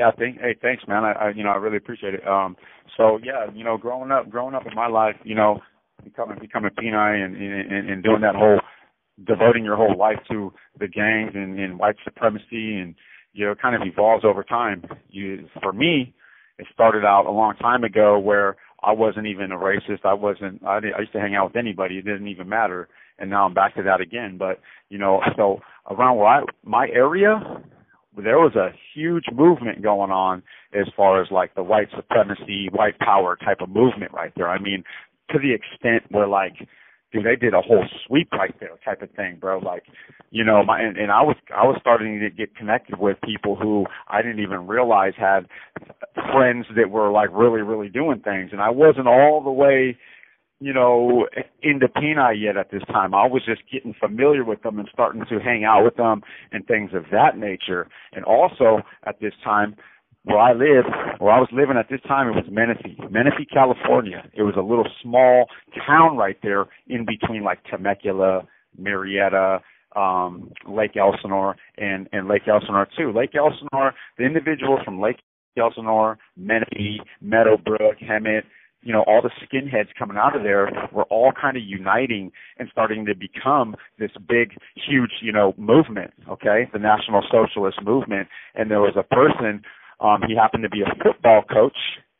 Yeah, hey, thanks, man. I really appreciate it. So yeah, growing up in my life, becoming Peni and doing that whole, devoting your whole life to the gangs and white supremacy, and it kind of evolves over time. For me, it started out a long time ago where I wasn't even a racist. I used to hang out with anybody. It didn't even matter. And now I'm back to that again. But, so around my area, there was a huge movement going on as far as like the white supremacy, white power type of movement right there. I mean, to the extent where dude, they did a whole sweep right there type of thing, bro. I was starting to get connected with people who I didn't even realize had friends that were really, really doing things. And I wasn't all the way, into Peni yet at this time. I was just getting familiar with them and starting to hang out with them and things of that nature. And also at this time, where I was living at this time, it was Menifee, California. It was a little small town right there in between Temecula, Murrieta, Lake Elsinore, and Lake Elsinore too. Lake Elsinore, the individuals from Lake Elsinore, Menifee, Meadowbrook, Hemet, all the skinheads coming out of there were all kind of uniting and starting to become this big, huge, movement, okay, the National Socialist movement. And there was a person, he happened to be a football coach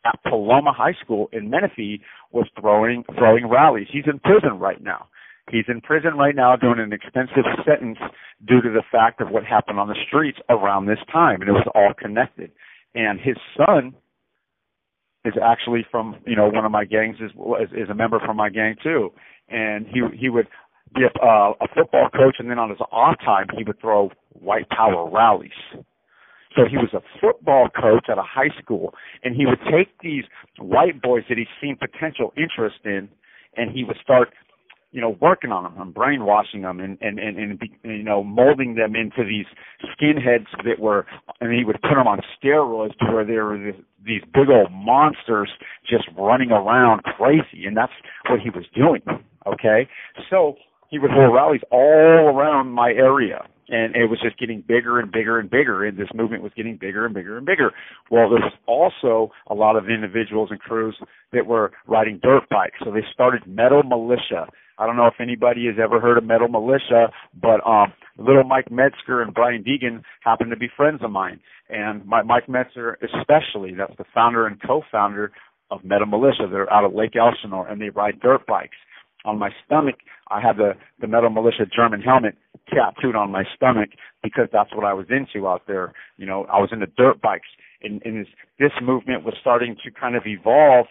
at Paloma High School in Menifee, was throwing rallies. He's in prison right now. He's in prison right now doing an extensive sentence due to the fact of what happened on the streets around this time, and it was all connected. And his son is actually from, one of my gangs, is a member from my gang too. And he would be a football coach, and then on his off time, he would throw white power rallies. So he was a football coach at a high school, and he would take these white boys that he'd seen potential interest in, and he would start, working on them and brainwashing them and molding them into these skinheads and he would put them on steroids to where they were these big old monsters just running around crazy, and that's what he was doing, okay? So he would hold rallies all around my area, and it was just getting bigger and bigger and bigger, and this movement was getting bigger and bigger and bigger. Well, there was also a lot of individuals and crews that were riding dirt bikes, so they started Metal Militia. I don't know if anybody has ever heard of Metal Militia, but little Mike Metzger and Brian Deegan happen to be friends of mine. And Mike Metzger especially, that's the founder and co-founder of Metal Militia. They're out of Lake Elsinore, and they ride dirt bikes. On my stomach, I have the Metal Militia German helmet tattooed on my stomach because that's what I was into out there. I was into dirt bikes. And this movement was starting to kind of evolve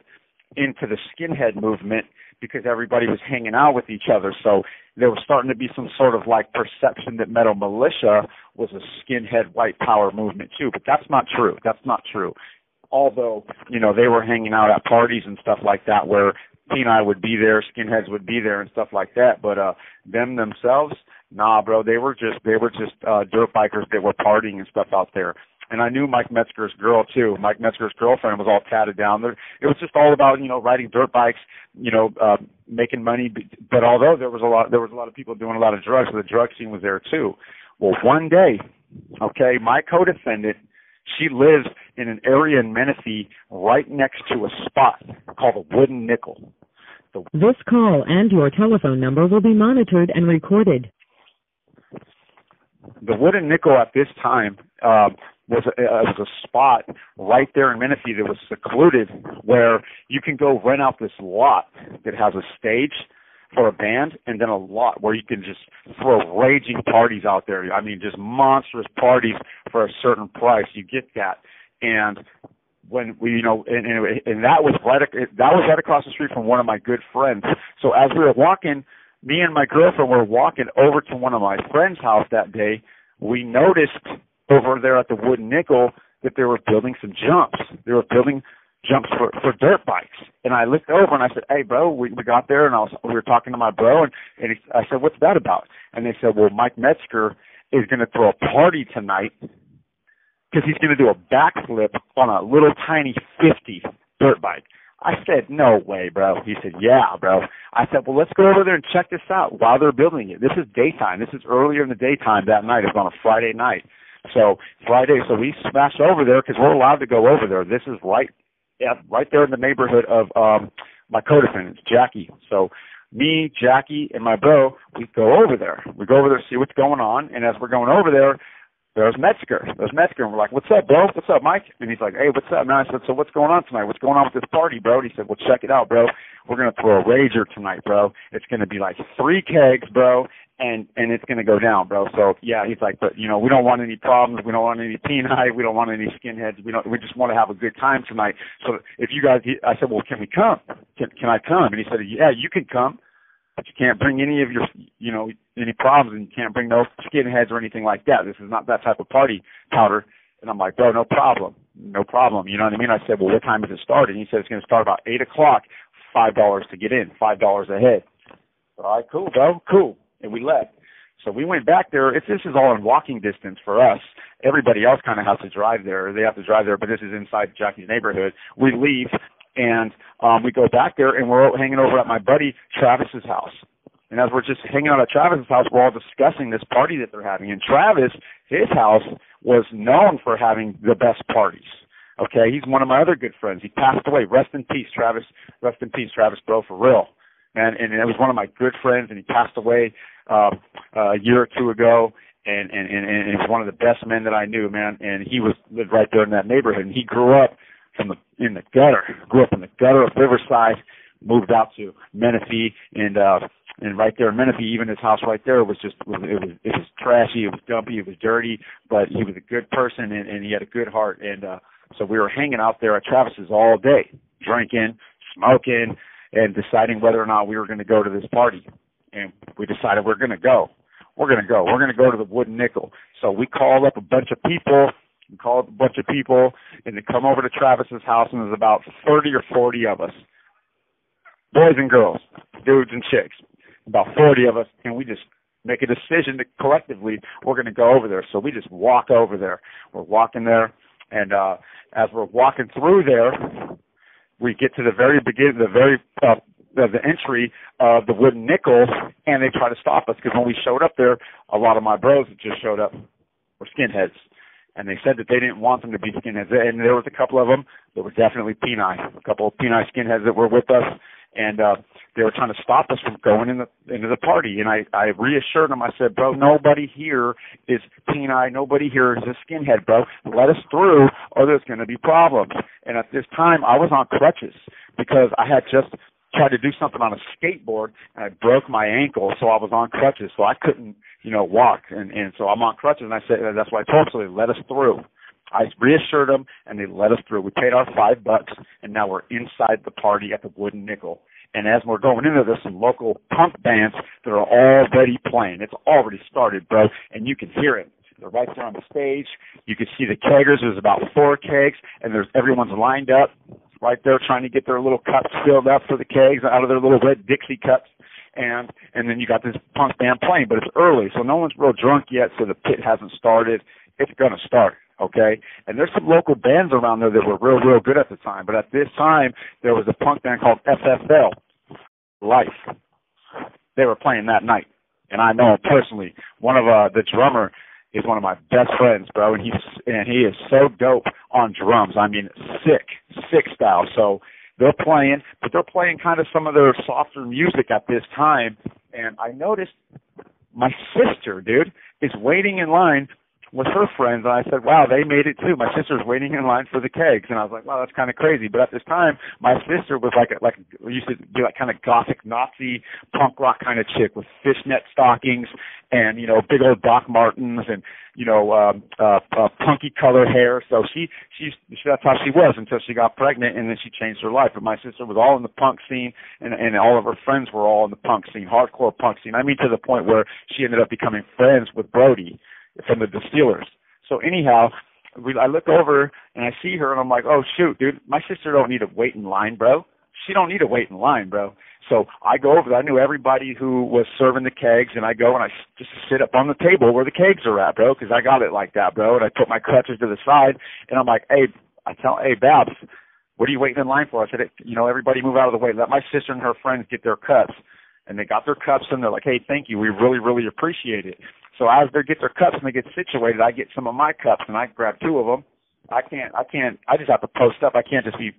into the skinhead movement because everybody was hanging out with each other. So there was starting to be some sort of perception that Metal Militia was a skinhead white power movement too. But that's not true. That's not true. Although, they were hanging out at parties and stuff like that where Peni would be there, skinheads would be there and stuff like that. But them themselves, nah, bro, they were just dirt bikers that were partying and stuff out there. And I knew Mike Metzger's girl too. Mike Metzger's girlfriend was all tatted down there. It was just all about, riding dirt bikes, making money. But although there was a lot of people doing a lot of drugs, so the drug scene was there too. Well, one day, okay, my co-defendant, she lives in an area in Menifee right next to a spot called the Wooden Nickel. This call and your telephone number will be monitored and recorded. The Wooden Nickel at this time was a spot right there in Menifee that was secluded where you can go rent out this lot that has a stage for a band and then a lot where you can just throw raging parties out there. I mean, just monstrous parties for a certain price. You get that. And when we, and that was right across the street from one of my good friends. So as we were walking, me and my girlfriend were walking over to one of my friend's house that day. We noticed over there at the Wooden Nickel that they were building some jumps. They were building jumps for dirt bikes. And I looked over and I said, hey, bro, we got there and we were talking to my bro, and I said, what's that about? And they said, well, Mike Metzger is going to throw a party tonight because he's going to do a backflip on a little tiny 50 dirt bike. I said, no way, bro. He said, yeah, bro. I said, well, let's go over there and check this out while they're building it. This is daytime. This is earlier in the daytime that night. It was on a Friday night. So Friday, so we smashed over there because we're allowed to go over there. This is right there in the neighborhood of my co-defendants, Jackie. So me, Jackie, and my bro, we go over there. We go over there to see what's going on, and as we're going over there, there's Metzger, and we're like, what's up, bro? What's up, Mike? And he's like, hey, what's up, man? I said, so what's going on tonight? What's going on with this party, bro? And he said, well, check it out, bro. We're going to throw a rager tonight, bro. It's going to be like 3 kegs, bro, and it's going to go down, bro. So, yeah, he's like, but, you know, we don't want any problems. We don't want any penite. We don't want any skinheads. We just want to have a good time tonight. So if you guys, I said, well, can we come? Can I come? And he said, yeah, you can come. But you can't bring any of your, you know, any problems, and you can't bring no skinheads or anything like that. This is not that type of party, Powder. And I'm like, bro, no problem. No problem. You know what I mean? I said, well, what time does it start? And he said it's going to start about 8 o'clock, $5 to get in, $5 a head. All right, cool, bro, cool. And we left. So we went back there. This is all in walking distance for us. Everybody else kind of has to drive there. They have to drive there, but this is inside Jackie's neighborhood. We leave. And we go back there, and we're hanging over at my buddy Travis's house. And as we're just hanging out at Travis's house, we're all discussing this party that they're having. And Travis, his house was known for having the best parties. Okay, he's one of my other good friends. He passed away. Rest in peace, Travis. Rest in peace, Travis, bro, for real. And it was one of my good friends, and he passed away a year or two ago. And he was one of the best men that I knew, man. And he lived right there in that neighborhood. And he grew up in the gutter, grew up in the gutter of Riverside, moved out to Menifee, and right there in Menifee, even his house right there was just, it was trashy, it was dumpy, it was dirty, but he was a good person, and he had a good heart. And so we were hanging out there at Travis's all day, drinking, smoking, and deciding whether or not we were going to go to this party. And we decided we're going to go. We're going to go to the Wooden Nickel. So we called up a bunch of people, and they come over to Travis's house, and there's about 30 or 40 of us, boys and girls, dudes and chicks, about 40 of us, and we just make a decision to collectively we're going to go over there. So we just walk over there. We're walking there, and as we're walking through there, we get to the very beginning, the entry of the Wooden Nickel, and they try to stop us because when we showed up there, a lot of my bros that just showed up were skinheads. And they said that they didn't want them to be skinheads. And there was a couple of them that were definitely penile, a couple of penile skinheads that were with us. And they were trying to stop us from going into the party. And I reassured them. I said, bro, nobody here is penile. Nobody here is a skinhead, bro. Let us through or there's going to be problems. And at this time, I was on crutches because I had just tried to do something on a skateboard, and I broke my ankle, so I was on crutches, so I couldn't, walk, and so I'm on crutches, and I said, that's why I told them, so they let us through. I reassured them, and they let us through. We paid our $5, and now we're inside the party at the Wooden Nickel. And as we're going in there's some local punk bands that are already playing. It's already started, bro, and you can hear it. They're right there on the stage. You can see the keggers. There's about 4 kegs, and everyone's lined up right there trying to get their little cups filled up for the kegs out of their little red Dixie cups. And then you got this punk band playing, but it's early, so no one's real drunk yet, so the pit hasn't started. It's going to start, okay? And there's some local bands around there that were real good at the time, but at this time, there was a punk band called FFL, Life. They were playing that night, and I know him personally. One of the drummer is one of my best friends, bro, and he is so dope on drums. I mean, sick style. So they're playing, but they're playing kind of some of their softer music at this time. And I noticed my sister, dude, is waiting in line with her friends, and I said, wow, they made it too. My sister's waiting in line for the kegs, and I was like, wow, that's kind of crazy. But at this time, my sister was like used to be like kind of gothic Nazi punk rock kind of chick with fishnet stockings and big old Doc Martens and punky color hair. So that's how she was until she got pregnant, and then she changed her life. But my sister was all in the punk scene, and all of her friends were all in the punk scene, hardcore punk scene. I mean, to the point where she ended up becoming friends with Brody from the Distillers. So anyhow, I look over and I see her and I'm like, oh shoot, dude, my sister don't need to wait in line, bro. She don't need to wait in line, bro. So I go over there. I knew everybody who was serving the kegs, and I go and I just sit up on the table where the kegs are at, bro, because I got it like that, bro. And I put my crutches to the side, and I'm like, hey, Babs, what are you waiting in line for? I said, everybody move out of the way. Let my sister and her friends get their cups. And they got their cups, and they're like, hey, thank you. We really, really appreciate it. So as they get their cups and they get situated, I get some of my cups and I grab two of them. I just have to post up. I can't just be,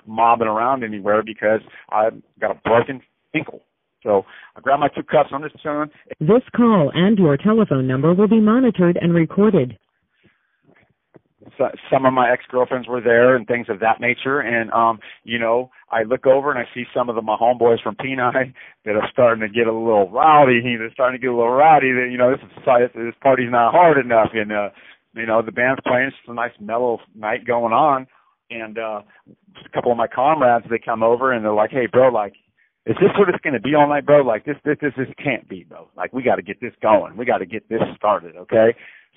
mobbing around anywhere because I've got a broken ankle. So I grab my two cups. I'm just chilling. This call and your telephone number will be monitored and recorded. So, some of my ex-girlfriends were there and things of that nature. And, I look over and I see some of my homeboys from Peni that are starting to get a little rowdy. They're starting to get a little rowdy. This party's not hard enough. And, the band's playing. It's a nice mellow night going on. And a couple of my comrades, they come over and they're like, hey, bro, like, is this what it's going to be all night, bro? Like, this can't be, bro. Like, we got to get this going. We got to get this started, okay?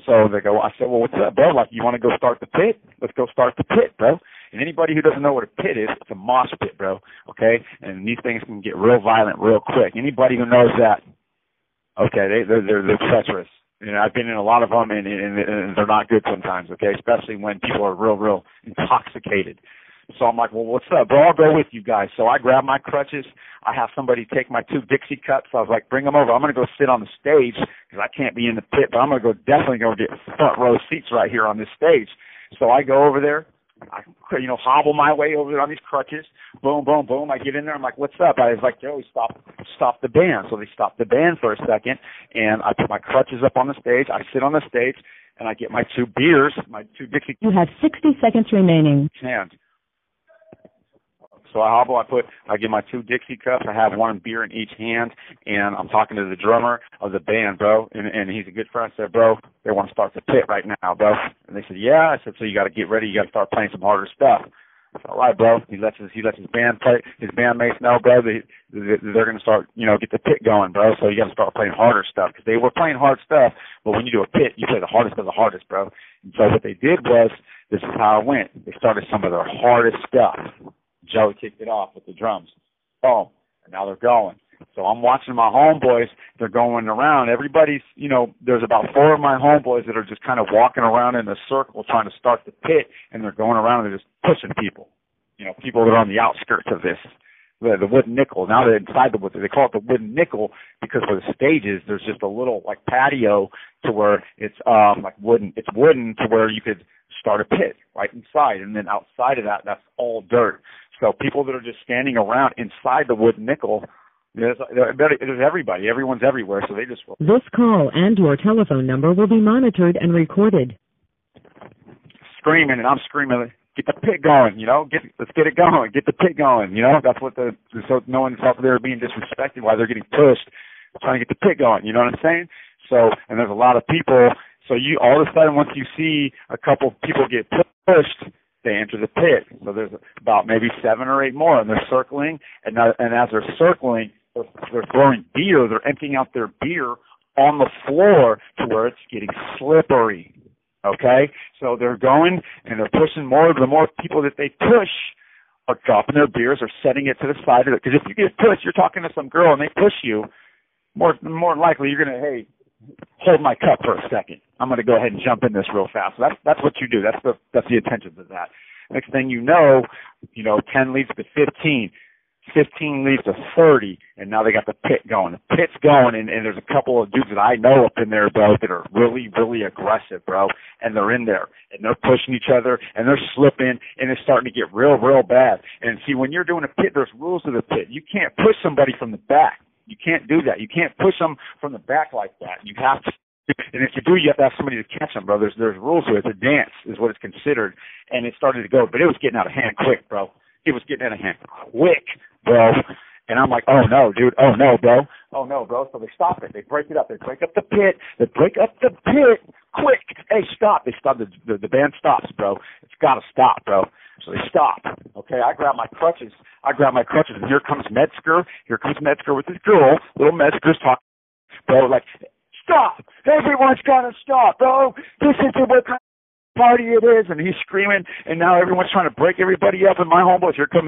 So they go, I said, well, what's up, bro? Like, you want to go start the pit? Let's go start the pit, bro. And anybody who doesn't know what a pit is, it's a mosh pit, bro, okay? And these things can get real violent real quick. Anybody who knows that, okay, they're treacherous. I've been in a lot of them, and they're not good sometimes, okay, especially when people are real intoxicated. So I'm like, well, what's up, bro? I'll go with you guys. So I grab my crutches. I have somebody take my two Dixie cups. I was like, bring them over. I'm going to go sit on the stage because I can't be in the pit, but I'm going to definitely go get front row seats right here on this stage. So I go over there. I, hobble my way over there on these crutches. Boom, boom, boom. I get in there. I'm like, what's up? I was like, Joey, stop the band. So they stopped the band for a second, and I put my crutches up on the stage. I sit on the stage, and I get my two beers, my two Dixie. You have 60 seconds remaining. Hands. So I hobble, I get my two Dixie cups, I have one beer in each hand, and I'm talking to the drummer of the band, bro, and he's a good friend. I said, bro, they want to start the pit right now, bro. And they said, yeah. I said, so you got to get ready, you got to start playing some harder stuff. I said, all right, bro. He lets his band play, his bandmates know, bro, they're going to start, get the pit going, bro, so you got to start playing harder stuff, because they were playing hard stuff, but when you do a pit, you play the hardest of the hardest, bro. And so what they did was, this is how it went. They started some of their hardest stuff. Joey kicked it off with the drums. Boom. And now they're going. So I'm watching my homeboys. They're going around. Everybody's, there's about four of my homeboys that are just kind of walking around in a circle trying to start the pit, and they're going around and they're just pushing people. People that are on the outskirts of this. The wooden nickel. Now they're inside the wood. They call it the wooden nickel because for the stages, there's just a little like patio to where it's like wooden. It's wooden to where you could start a pit right inside, and then outside of that, that's all dirt. So people that are just standing around inside the wooden nickel, there's everybody. Everyone's everywhere, so they just... This call and your telephone number will be monitored and recorded. Screaming, and I'm screaming, get the pit going, let's get it going, get the pit going, that's what so no one's out there being disrespected while they're getting pushed, trying to get the pit going, you know what I'm saying? So, and there's a lot of people, so you, all of a sudden, once you see a couple people get pushed, they enter the pit. So there's about maybe 7 or 8 more, and they're circling, and as they're circling, they're throwing beer, they're emptying out their beer on the floor to where it's getting slippery. Okay, so they're going and they're pushing more. The more people that they push are dropping their beers or setting it to the side of it. Because if you get pushed, you're talking to some girl and they push you, more than likely you're going to, hey, hold my cup for a second. I'm going to go ahead and jump in this real fast. So that's what you do. That's the intention of that. Next thing you know, 10 leads to 15. 15 leads to 30, and now they got the pit going. The pit's going, and there's a couple of dudes that I know up in there, bro, that are really, really aggressive, bro, and they're in there, and they're pushing each other, and they're slipping, and it's starting to get real, real bad. And see, when you're doing a pit, there's rules to the pit. You can't push somebody from the back. You can't do that. You can't push them from the back like that. You have to. And if you do, you have to have somebody to catch them, bro. There's rules to it. It's a dance is what it's considered, and it started to go, but it was getting out of hand quick, bro. It was getting out of hand quick, bro. And I'm like, oh, no, dude. Oh, no, bro. Oh, no, bro. So they stop it. They break it up. They break up the pit. They break up the pit. Quick. Hey, stop. They stop. The band stops, bro. It's got to stop, bro. So they stop. Okay, I grab my crutches. And here comes Metzger. Here comes Metzger with his girl. Little Metzger's talking, bro, like, stop. Everyone's got to stop, bro. This isn't what kind of party it is, and he's screaming, and now everyone's trying to break everybody up, and my homeboys, here come,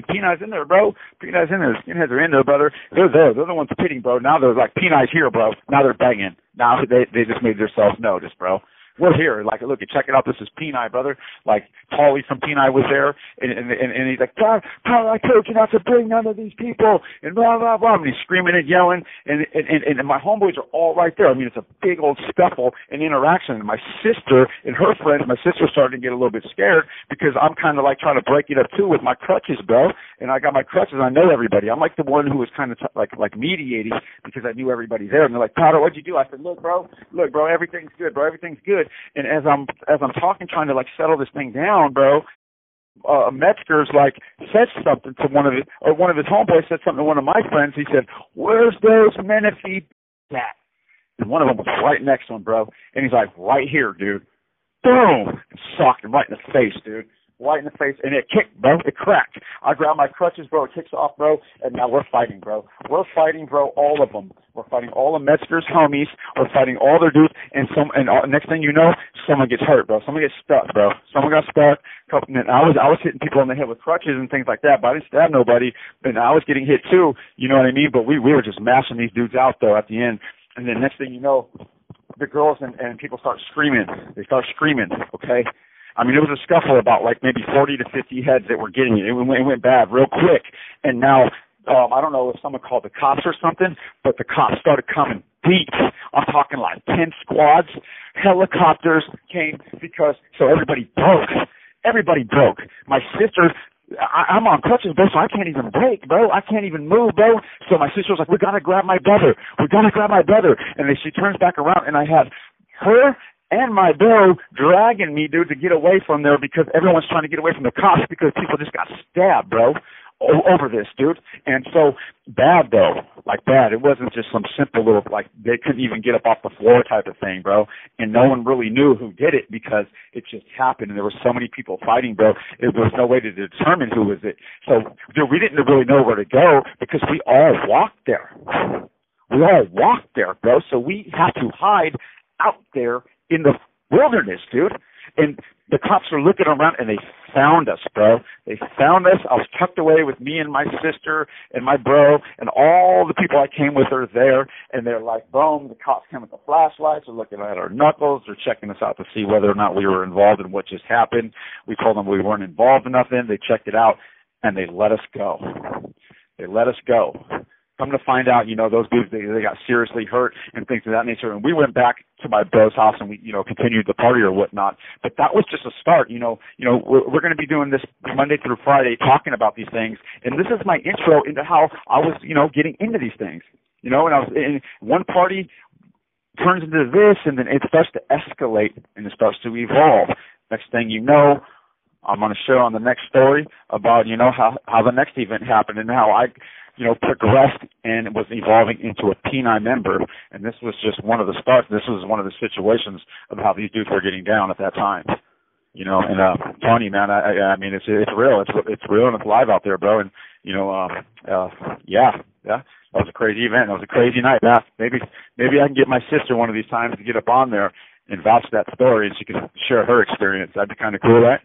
Peni's in there, bro. Peni's in there. Skinheads are in there, brother. They're there. They're the ones pitting, bro. Now they're like, Peni's here, bro. Now they're banging. Now they just made themselves noticed, bro. we're here. Like, look, check it out. This is Peni, brother. Like, Paulie from Peni was there, and he's like, Tyler, I told you not to bring none of these people, and blah, blah, blah. And he's screaming and yelling, and my homeboys are all right there. I mean, it's a big old scuffle and interaction. And my sister and her friend, my sister started to get a little bit scared because I'm kind of like trying to break it up too with my crutches, bro. And I got my crutches. I know everybody. I'm like the one who was kind of like mediating because I knew everybody there. And they're like, Tyler, what'd you do? I said, look, bro, everything's good, bro. Everything's good. And as I'm talking, trying to like settle this thing down, bro, Metzger's like said something to one of his homeboys said something to one of my friends. He said, "Where's those Menifee at?" And one of them was right next to him, bro. And he's like, "Right here, dude." Boom! And socked him right in the face, dude. Right in the face, and it kicked, bro. It cracked. I grabbed my crutches, bro. It kicks off, bro, and now we're fighting, bro. We're fighting, bro. All of them. We're fighting all of Metzger's homies. We're fighting all their dudes, and next thing you know, someone gets hurt, bro. Someone gets stuck, bro. Someone got stuck. And I was hitting people in the head with crutches and things like that, but I didn't stab nobody. And I was getting hit too. You know what I mean? But we were just mashing these dudes out though at the end. And then next thing you know, the girls and people start screaming. They start screaming. Okay. I mean, it was a scuffle about like maybe 40 to 50 heads that were getting it. It went bad real quick. And now, I don't know if someone called the cops or something, but the cops started coming deep. I'm talking like 10 squads. Helicopters came so everybody broke. Everybody broke. My sister, I'm on crutches, bro, so I can't even break, bro. I can't even move, bro. So my sister was like, we got to grab my brother. We got to grab my brother. And then she turns back around, and I had her and my bro dragging me, dude, to get away from there because everyone's trying to get away from the cops because people just got stabbed, bro, over this, dude. And so bad, though, like bad. It wasn't just some simple little, like they couldn't even get up off the floor type of thing, bro. And no one really knew who did it because it just happened. And there were so many people fighting, bro. There was no way to determine who was it. So, dude, we didn't really know where to go because we all walked there. We all walked there, bro. So we had to hide out there in the wilderness, dude. And the cops were looking around, and they found us, bro. They found us. I was tucked away with me and my sister and my bro, and all the people I came with are there. And they're like, boom, the cops came with the flashlights. They're looking at our knuckles. They're checking us out to see whether or not we were involved in what just happened. We told them we weren't involved in nothing. They checked it out, and they let us go. They let us go. Come to find out, you know, those dudes, they got seriously hurt and things of that nature. And we went back to my bro's house and we, you know, continued the party or whatnot. But that was just a start, you know. We're going to be doing this Monday through Friday, talking about these things. And this is my intro into how I was, you know, getting into these things. You know, and I was in one party turns into this, and then it starts to escalate and it starts to evolve. Next thing you know, I'm going to share on the next story about, you know, how the next event happened and how I, you know, progressed and was evolving into a Peni member. And this was just one of the starts. This was one of the situations of how these dudes were getting down at that time. You know, and Tony, man, I mean, it's real. It's real and it's live out there, bro. And you know, yeah, that was a crazy event. It was a crazy night. Yeah, maybe I can get my sister one of these times to get up on there and vouch that story, and she can share her experience. That'd be kind of cool, right?